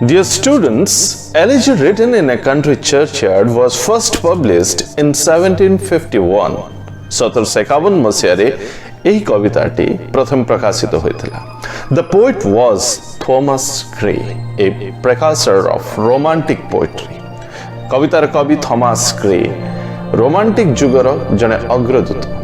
Dear students, Elegy Written in a Country Churchyard was first published in 1751. 1751 ମସିହାରେ ଏହି କବିତାଟି ପ୍ରଥମ ପ୍ରକାଶିତ ହୋଇଥିଲା. The poet was Thomas Gray, a precursor of romantic poetry. କବିତାର କବି Thomas Gray romantic ଯୁଗର ଜଣେ ଅଗ୍ରଦୂତ.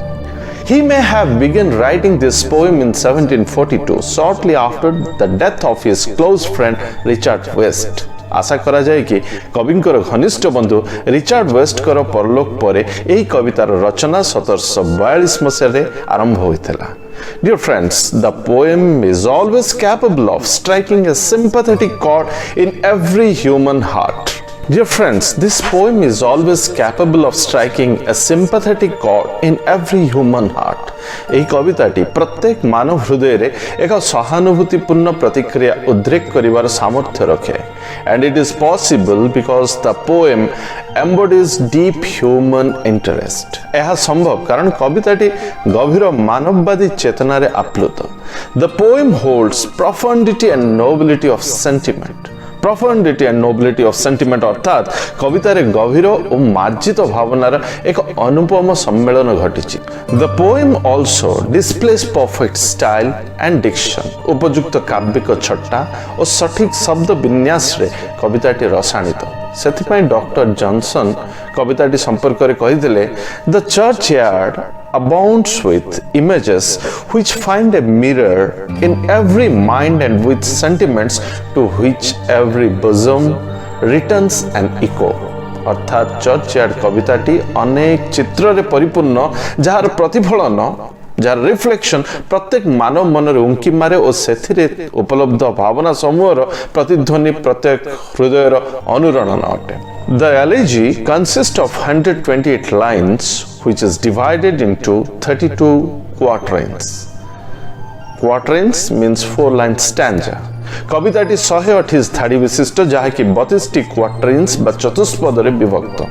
He may have begun writing this poem in 1742, shortly after the death of his close friend Richard West. आशा करा जाए कि कविंकर घनिष्ठ बंधु Richard वेस्टकर परलोक परे एही कवितार रचना 1742 मसीह आरंभ होइतला. Dear friends, the poem is always capable of striking a sympathetic chord in every human heart. Dear friends, this poem is always capable of striking a sympathetic chord in every human heart. ଏହି କବିତାଟି ପ୍ରତ୍ୟେକ ମାନବ ହୃଦୟରେ ଏକ ସହାନୁଭୂତିପୂର୍ଣ୍ଣ ପ୍ରତିକ୍ରିୟା ଉଦ୍ରେକ କରିବାର ସାମର୍ଥ୍ୟ ରଖେ. And it is possible because the poem embodies deep human interest. ଏହା ସମ୍ଭବ କାରଣ କବିତାଟି ଗଭୀର ମାନବବାଦୀ ଚେତନାରେ ଆପ୍ଲୁତ. The poem holds profundity and nobility of sentiment. Profundity and nobility of sentiment अर्थात कवितारे गभीर और मार्जित भावनार एक अनुपम सम्मेलन घटिछि. The poem also displays perfect style and diction. उपयुक्त काव्यिक छट्टा और सठिक शब्द विन्यास रे कविताटी रसायनित. सेथिपाई डॉक्टर जॉनसन कविताटी संपर्क रे कहिदेले The churchyard abounds with images which find a mirror in every mind and with sentiments to which every bosom returns an echo. अर्थात churchyard कविताटी अनेक चित्र रे परिपूर्ण जार प्रतिफलन जार रिफ्लेक्शन प्रत्येक मानव मन रे उंकी मारे और सेथिरे उपलब्ध भावना समूहर प्रतिध्वनि प्रत्येक हृदयर अनुरणन अटे. The elegy consists of 128 lines which is divided into 32 quatrains. Quatrains means 4-line stanza. कविताटी 128 धाड़ी विशिष्ट जहाँ की 32 quatrains बा चतुष्पद रे विभक्त.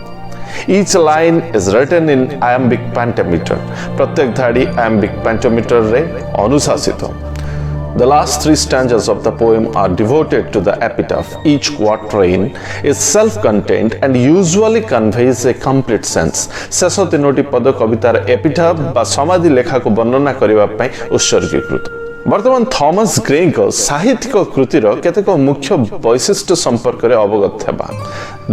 Each line is written in iambic pentameter. प्रत्येक धाड़ी iambic pentameter रे अनुशासित. The last 3 stanzas of the poem are devoted to the epitaph. Each quatrain is self-contained and usually conveys a complete sense. शेष 3टी पद कवितार epitaph बा समाधि लेखा को वर्णना करिबा पई उत्सर्गीकृत. वर्तमान थॉमस ग्रे को साहित्यिक कृतिर केतेक मुख्य वैशिष्ट्य संपर्क रे अवगत हेबा.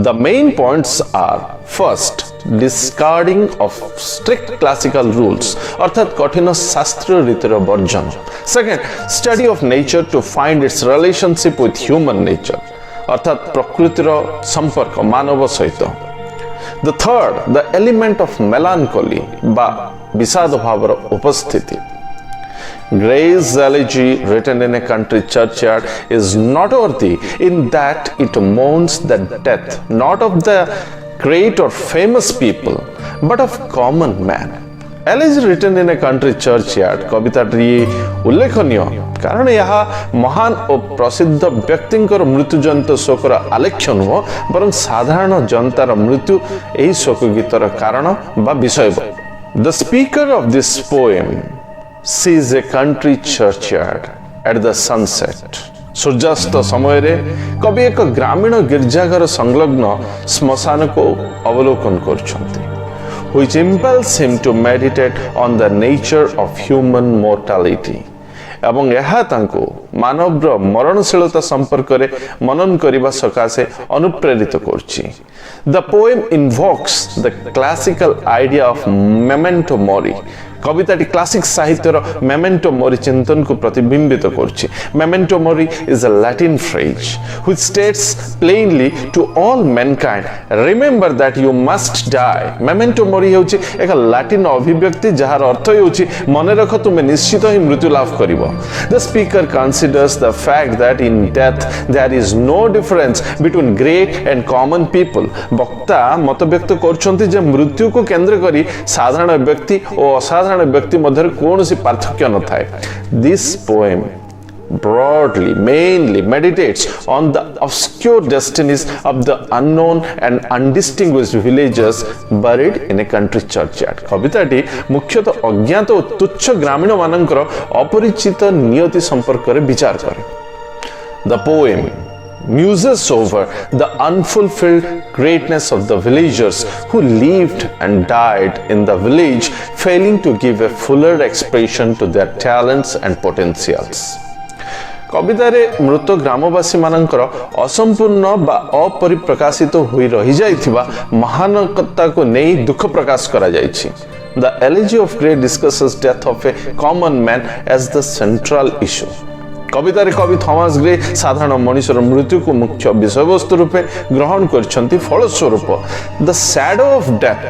The main points are first, discarding of strict classical rules अर्थात कठिन शास्त्रीय रीतिर version. Second, study of nature to find its relationship with human nature अर्थात प्रकृतिर संपर्क मानव सहित. The third, the element of melancholy बा विषाद भावर उपस्थिति. Gray's elegy written in a country churchyard is noteworthy in that it mourns the death not of the great or famous people but of common man. Elegy written in a country churchyard कविताटी उल्लेखनीय कारण यह महान और प्रसिद्ध व्यक्तिंकर मृत्युजनित shocker आलेख्य नुह बरं साधारण जनतार मृत्यु एही शोक गीतर कारण बा विषय. The speaker of this poem sees a country churchyard at the sunset. सूर्यास्त समय रे कवि एक ग्रामीण गिरजाघर संलग्न श्मशान को अवलोकन करछंती. Which impels him to meditate on the nature of human mortality. एवं यह तांको मानवर मरणशीलता संपर्क रे मनन करिबा सकासे अनुप्रेरित करछि. The poem invokes the classical idea of memento mori. कविताटी क्लासिक साहित्यर मेमेंटो मोरी चिंतन को प्रतिबिंबित करछि. Memento mori is a Latin phrase which states plainly to all mankind, remember that you must die. Memento mori हेउछि एक Latin अभिव्यक्ति जहार अर्थ हेउछि मने रख तुमे निश्चित ही मृत्यु लाभ करिवो. The speaker considers the fact that in death there is no difference between great and common people. वक्ता मत व्यक्त करछन्ति जे मृत्यु को केंद्र करी साधारण व्यक्ति और असाधारण व्यक्ति मध्य कौनसी पार्थक्य न थाए. This poem broadly mainly meditates on the obscure destinies of the unknown and undistinguished villagers buried in a country churchyard. कविताटी मुख्यतः अज्ञात और तुच्छ ग्रामीण मानकर अपरिचित नियति संपर्क रे विचार करे. The poem muses over the unfulfilled greatness of the villagers who lived and died in the village, failing to give a fuller expression to their talents and potentials. कवितारे मृत ग्रामवासी मानकर असंपूर्ण बा अपरिप्रकाशित होई रही जाइथिबा महानकता को नहीं दुख प्रकाश करा जाइछि. The Elegy of Gray discusses death of a common man as the central issue. कवितारे कवि थॉमस ग्रे साधारण मनुष्यर मृत्यु को मुख्य विषय वस्तु रूपे ग्रहण करछन्ति. फलस्वरूप the shadow of death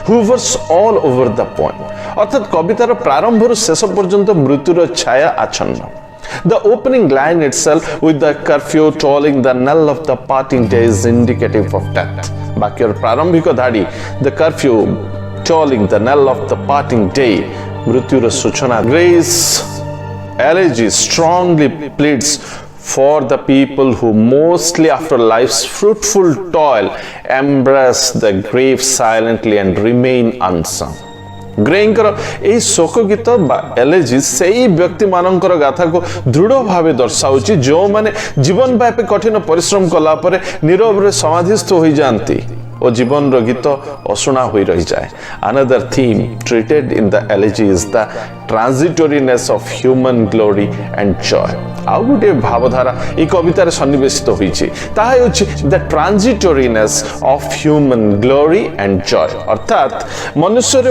hovers all over the poem. अर्थात कवितार प्रारंभରୁ शेष पर्यंत मृत्युर छाया आच्छन्न. The opening line itself with the curfew tolling the knell of the parting day is indicative of death. ବାକ୍ୟର ପ୍ରାରମ୍ଭିକ ଧାଡ଼ି the curfew tolling the knell of the parting day ମୃତ୍ୟୁର ସୂଚନା. Gray's elegy strongly pleads for the people who mostly after life's fruitful toil embrace the grave silently and remain unsung. ग्रेଙ୍କର ଏହି ଶୋକ ଗୀତ ବା ଏଲେଜି ସେହି ବ୍ୟକ୍ତିମାନଙ୍କର ଗାଥାକୁ ଦୃଢ଼ ଭାବେ ଦର୍ଶାଉଛି ଯେଉଁମାନେ ଜୀବନ ବ୍ୟାପୀ କଠିନ ପରିଶ୍ରମ କଲା ପରେ ନୀରବରେ ସମାଧିସ୍ଥ ହୋଇଯାଆନ୍ତି ଓ ଜୀବନର ଗୀତ ଅଶୁଣା ହୋଇ ରହିଯାଏ. Another theme treated in the elegy is the transitoriness of human glory and joy. ଆଉ ଗୋଟିଏ ଭାବଧାରା ଏହି କବିତାରେ ସନ୍ନିବେଶିତ ହୋଇଛି. ତାହା ହେଉଛି the transitoriness of human glory and joy. ଅର୍ଥାତ୍ ମନୁଷ୍ୟର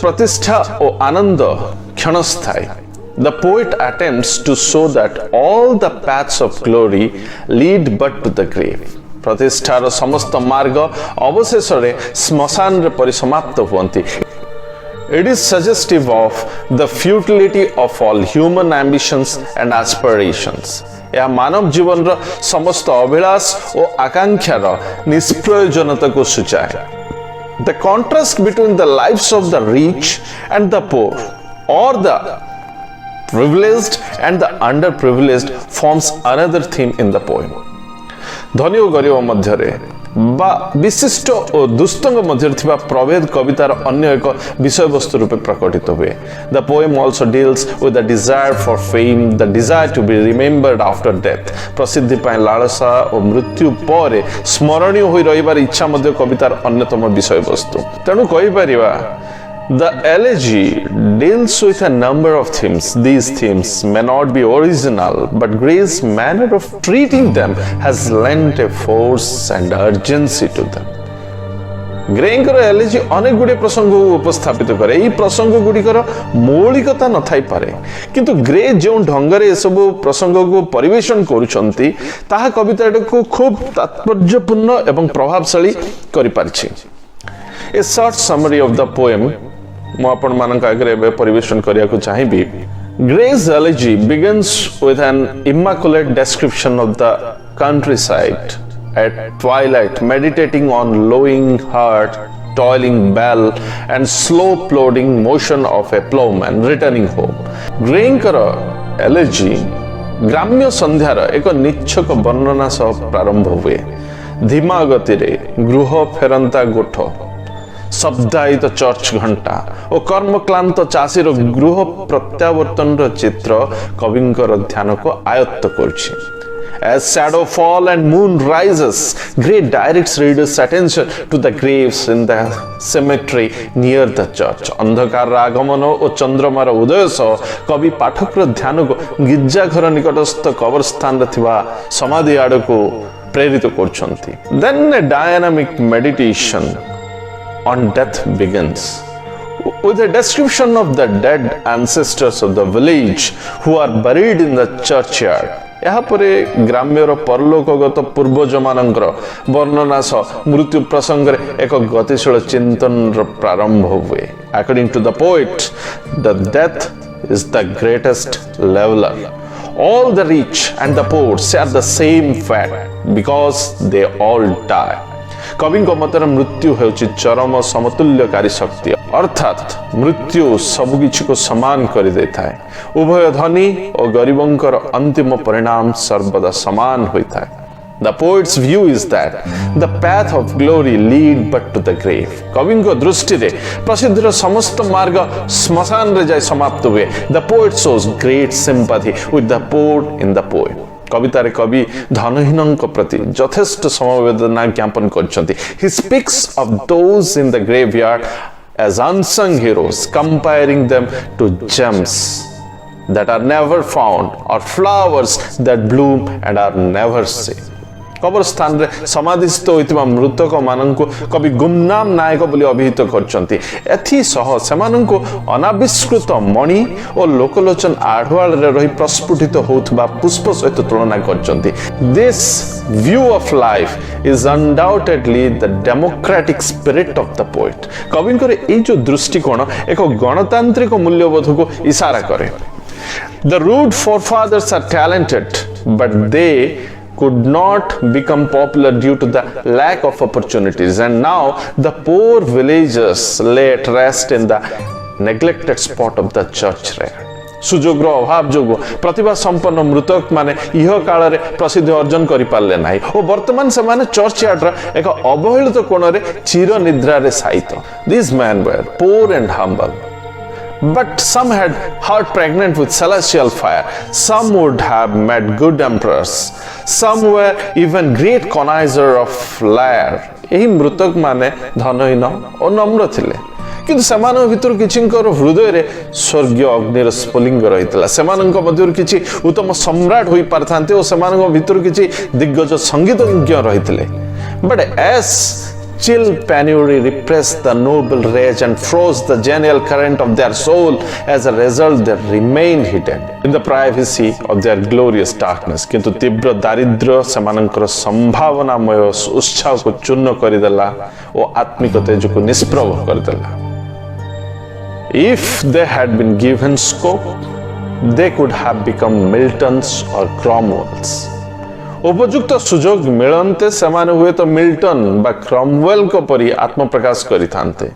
ପ୍ରତିଷ୍ଠା ଓ ଆନନ୍ଦ କ୍ଷଣସ୍ଥାୟୀ. The poet attempts to show that all the paths of glory lead but to the grave. ପ୍ରତିଷ୍ଠାର ସମସ୍ତ ମାର୍ଗ ଅବଶେଷରେ ଶ୍ମଶାନରେ ପରିସମାପ୍ତ ହୁଅନ୍ତି. It is suggestive of the futility of all human ambitions and aspirations. ଏହା ମାନବ ଜୀବନର ସମସ୍ତ ଅଭିଳାଷ ଓ ଆକାଂକ୍ଷାର ନିଷ୍ପ୍ରୟୋଜନତାକୁ ସୂଚାଏ. The contrast between the lives of the rich and the poor, or the privileged and the underprivileged, forms another theme in the poem. ଧନୀ ଓ ଗରିବ ମଧ୍ୟରେ ବା ବିଶିଷ୍ଟ ଓ ଦୁଷ୍ଟଙ୍କ ମଧ୍ୟରେ ଥିବା ପ୍ରଭେଦ କବିତାର ଅନ୍ୟ ଏକ ବିଷୟବସ୍ତୁ ରୂପେ ପ୍ରକଟିତ ହୁଏ. The poem also deals with the desire for fame, the desire to be remembered after death. ପ୍ରସିଦ୍ଧି ପାଇଁ ଲାଳସା ଓ ମୃତ୍ୟୁ ପରେ ସ୍ମରଣୀୟ ହୋଇ ରହିବାର ଇଚ୍ଛା ମଧ୍ୟ କବିତାର ଅନ୍ୟତମ ବିଷୟବସ୍ତୁ. ତେଣୁ କହିପାରିବା the elegy deals with a number of themes. These themes may not be original, but Gray's manner of treating them has lent a force and urgency to them. ଗ୍ରେଙ୍କର ଏଲେଜି ଅନେକ ଗୁଡ଼ିଏ ପ୍ରସଙ୍ଗକୁ ଉପସ୍ଥାପିତ କରେ. ଏହି ପ୍ରସଙ୍ଗ ଗୁଡ଼ିକର ମୌଳିକତା ନଥାଇପାରେ, କିନ୍ତୁ ଗ୍ରେ ଯେଉଁ ଢଙ୍ଗରେ ଏସବୁ ପ୍ରସଙ୍ଗକୁ ପରିବେଷଣ କରୁଛନ୍ତି ତାହା କବିତାଟିକୁ ଖୁବ୍ ତାତ୍ପର୍ଯ୍ୟପୂର୍ଣ୍ଣ ଏବଂ ପ୍ରଭାବଶାଳୀ କରିପାରିଛି. A short summary of the poem ମୁଁ ଆପଣମାନଙ୍କ ଆଗରେ ଏବେ ପରିବେଷଣ କରିବାକୁ ଚାହିଁବି. Gray's elegy begins with an immaculate description of the countryside at twilight, meditating on lowing heart, toiling bell and slow plodding motion of a plowman returning home. Grayଙ୍କର elegy ଗ୍ରାମ୍ୟ ସନ୍ଧ୍ୟାର ଏକ ନିଚ୍ଛକ ବର୍ଣ୍ଣନା ସହ ପ୍ରାରମ୍ଭ ହୁଏ. ଧୀମା ଗତିରେ ଗୃହ ଫେରନ୍ତା ଗୋଠ, ଶବ୍ଦାୟିତ ଚର୍ଚ୍ଚ ଘଣ୍ଟା ଓ କର୍ମକ୍ଲାନ୍ତ ଚାଷୀର ଗୃହ ପ୍ରତ୍ୟାବର୍ତ୍ତନର ଚିତ୍ର କବିଙ୍କର ଧ୍ୟାନକୁ ଆୟତ୍ତ କରୁଛି. As shadow fall and moon rises, Gray directs readers' attention to the graves in the cemetery near the church. ଅନ୍ଧକାରର ଆଗମନ ଓ ଚନ୍ଦ୍ରମାର ଉଦୟ ସହ କବି ପାଠକର ଧ୍ୟାନକୁ ଗିର୍ଜାଘର ନିକଟସ୍ଥ କବରସ୍ଥାନରେ ଥିବା ସମାଧି ଆଡ଼କୁ ପ୍ରେରିତ କରୁଛନ୍ତି. Then a dynamic meditation on death begins with a description of the dead ancestors of the village who are buried in the churchyard. ଏହାପରେ ଗ୍ରାମ୍ୟର ପରଲୋକଗତ ପୂର୍ବଜମାନଙ୍କର ବର୍ଣ୍ଣନା ସହ ମୃତ୍ୟୁ ପ୍ରସଙ୍ଗରେ ଏକ ଗତିଶୀଳ ଚିନ୍ତନର ପ୍ରାରମ୍ଭ ହୁଏ. According to the poet, the death is the greatest leveler. All the rich and the poor share the same fate because they all die. କବିଙ୍କ ମତରେ ମୃତ୍ୟୁ ହେଉଛି ଚରମ ସମତୁଲ୍ୟକାରୀ ଶକ୍ତି. ଅର୍ଥାତ୍ ମୃତ୍ୟୁ ସବୁକିଛିକୁ ସମାନ କରିଦେଇଥାଏ. ଉଭୟ ଧନୀ ଓ ଗରିବଙ୍କର ଅନ୍ତିମ ପରିଣାମ ସର୍ବଦା ସମାନ ହୋଇଥାଏ. The poet's view is that the path of glory lead but to the grave. कविंको दृष्टि रे प्रसिद्धर समस्त मार्ग श्मशान रे जाय समाप्त हुए. The poet shows great sympathy with the poor in the poem. कवितारे कवि धनहीनଙ୍କ प्रति ଯଥେଷ୍ଟ ସମବେଦନା ଜ୍ଞାପନ କରିଛନ୍ତି. He speaks of those in the graveyard as unsung heroes, comparing them to gems that are never found or flowers that bloom and are never seen. कब्रस्थान रे समाधिस्थ होइतिबा मृतक माननकु कवि गुमनाम नायक बोली अभिहित करछंती. एथि सह सेमाननकु अनाविष्कृत मणि और लोकलोचन आढवाल रे रही प्रस्फुटित होउतबा पुष्प सहित तुलना करछंती. This view of life is undoubtedly the democratic spirit of the poet. कविंकर ए जो दृष्टिकोण एक गणतांत्रिक मूल्यबोधको इशारा करे. The rude forefathers are talented, but they could not become popular due to the lack of opportunities, and now the poor villagers lay at rest in the neglected spot of the churchyard. सुजोगर अभाव जोगो प्रतिभा संपन्न मृतक माने इह काल रे प्रसिद्धि अर्जन करि पारले नाही ओ वर्तमान से माने चर्चयार्ड रा एक अवहेलित कोण रे चिर निद्रा रे Saito. These men were poor and humble, but some had heart pregnant with celestial fire. Some would have made good emperors. Some were even great connoisseur of lyre. एही मृतक माने धनहीन और नम्र थिले, किंतु सेमान भितर किछिंकर हृदय रे स्वर्गीय अग्निर स्फुलिंग रहितला. सेमानक मध्यरु किछि उत्तम सम्राट होई पारथांते और सेमानक भितर किछि दिग्गज संगीतज्ञ रहितले. But as chill penury repressed the noble rage and froze the genial current of their soul, as a result they remained hidden in the privacy of their glorious darkness. किंतु तीव्र दारिद्र्य सेमानकर संभावनामय उत्साह को चूर्ण करिदेला और आत्मिक तेज को निष्प्रभ करदेला. If they had been given scope, they could have become Miltons or Cromwells. उपयुक्त सुजोग मिलन्ते सेमाने हुए तो मिल्टन बा क्रॉमवेल को परी Atmaprakash करिथान्ते.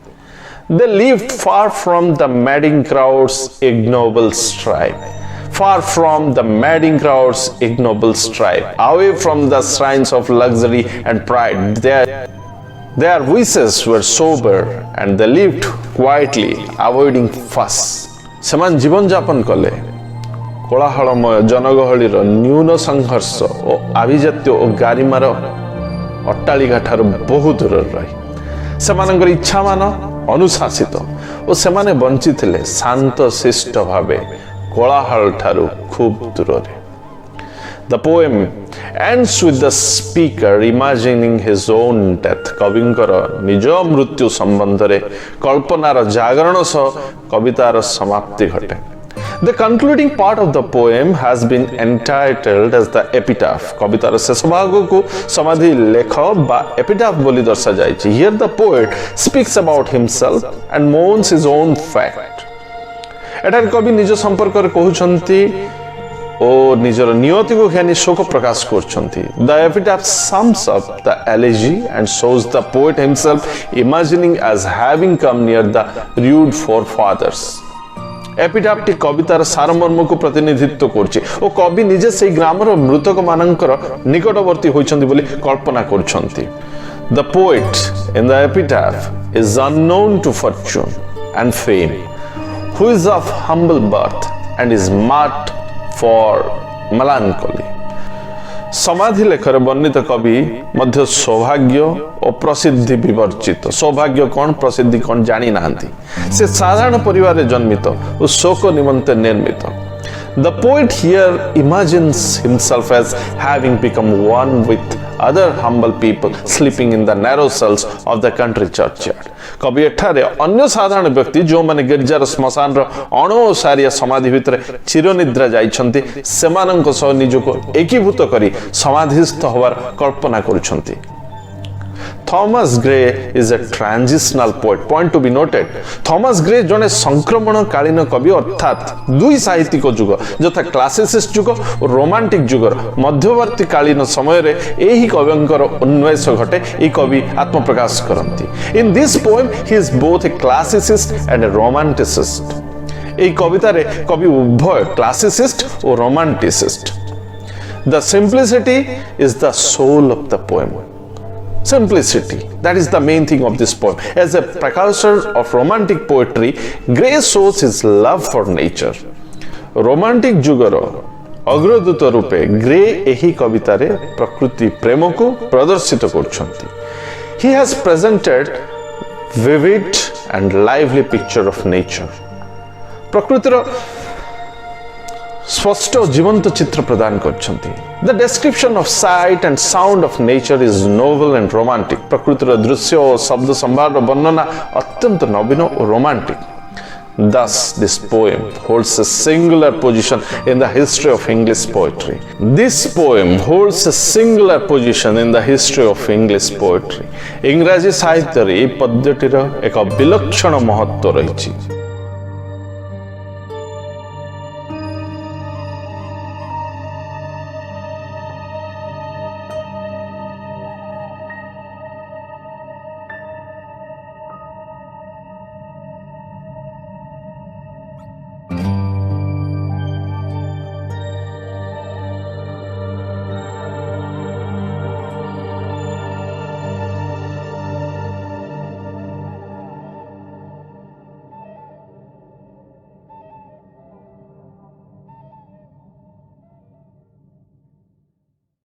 They lived far from the madding crowd's ignoble strife. Far from the madding crowd's ignoble strife. Away from the shrines of luxury and pride. Their wishes were sober and they lived quietly, avoiding fuss. सेमान जीवन जापन कले कोलाहलमय जनगहलीर न्यून संघर्ष और आभिजात्य और गारिमार अट्टालिका ठार बहु दूर रही सेमानकर इच्छा मान अनुशासित और सेमाने बंचिथिले शांत शिष्ट भावे कोलाहल ठारू खूब दूर. The poem ends with the speaker imagining his own death. कविंकर निज मृत्यु संबंध रे कल्पनार जागरण सह कवितार समाप्ति घटे. The concluding part of the poem has been entitled as the epitaph. कवितार शेष भाग को समाधि लेख बा epitaph बोली दर्शा जायछि. Here the poet speaks about himself and mourns his own fate. एटार कवि निज संपर्क रे कहउछंती ओ निजर नियति को घानी शोक प्रकाश करछंती. The epitaph sums up the elegy and shows the poet himself imagining as having come near the rude forefathers. एपिटाफटी कवितार सारमर्म को प्रतिनिधित्व करछि ओ कवि निजे सेही ग्रामर मृतक मानकर निकटवर्ती होइछन्ति बोली कल्पना करछन्ति. The poet in the epitaph is unknown to fortune and fame, who is of humble birth and is marked for melancholy. समाधि लेखर वर्णित कवि मध्य सौभाग्य और प्रसिद्धि विवर्जित. सौभाग्य कौन प्रसिद्धि कौन जानी नांती. से साधारण परिवार रे जन्मित और शोक निमंते निर्मित. The poet here imagines himself as having become one with other humble people sleeping in the narrow cells of the country churchyard. कवि एठारे अन्य साधारण व्यक्ति जो माने गिरजार श्मशान रो अणोसारिया समाधि भितर चिरनिद्रा जाइछन्ति सेमानंक सह निजको एकीभूत करी समाधिस्थ होवार कल्पना करूछन्ति. Thomas Gray is a transitional poet. Point to be noted. Thomas Gray जने संक्रमण कालीन कवि अर्थात दुई साहित्यिक जुग यथा क्लासिसिस्ट जुग और रोमांटिक जुगर मध्यवर्ती कालीन समय रे एही कविंकर उन्मेष घटे ए कवि Atmaprakash करंती. In this poem he is both a classicist and a romanticist. ए कविता रे कवि उभय क्लासिसिस्ट और romanticist. The simplicity is the soul of the poem. Simplicity, that is the main thing of this poem. As a precursor of romantic poetry, Gray shows his love for nature. Romantic ଯୁଗର ଅଗ୍ରଦୂତ ରୂପେ grey ଏହି କବିତାରେ ପ୍ରକୃତି ପ୍ରେମକୁ ପ୍ରଦର୍ଶିତ କରୁଛନ୍ତି. He has presented vivid and lively picture of nature. ପ୍ରକୃତିର ସ୍ପଷ୍ଟ ଜୀବନ୍ତ ଚିତ୍ର ପ୍ରଦାନ କରିଛନ୍ତି. The description of sight and sound of nature is novel and romantic. ପ୍ରକୃତିର ଦୃଶ୍ୟ ଓ ଶବ୍ଦ ସମ୍ଭାରର ବର୍ଣ୍ଣନା ଅତ୍ୟନ୍ତ ନବୀନ ଓ romantic. Thus, this poem holds a singular position in the history of English poetry. This poem holds a singular position in the history of English poetry. ଇଂରାଜୀ ସାହିତ୍ୟରେ ଏହି ପଦ୍ୟଟିର ଏକ ବିଲକ୍ଷଣ ମହତ୍ତ୍ୱ ରହିଛି.